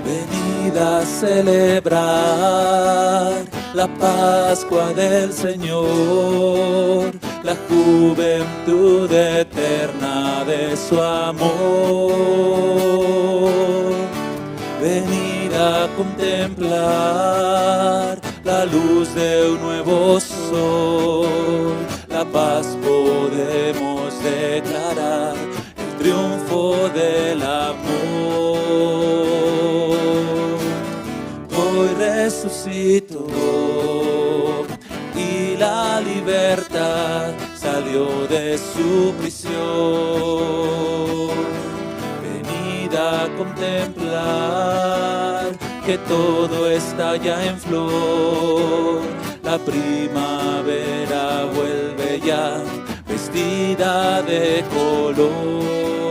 Venid a celebrar la Pascua del Señor, la juventud eterna de su amor. Venid a contemplar la luz de un nuevo sol, la paz podemos declarar, el triunfo del amor. Hoy resucitó y la libertad salió de su prisión. Venid a contemplar que todo está ya en flor. La primavera vuelve ya vestida de color.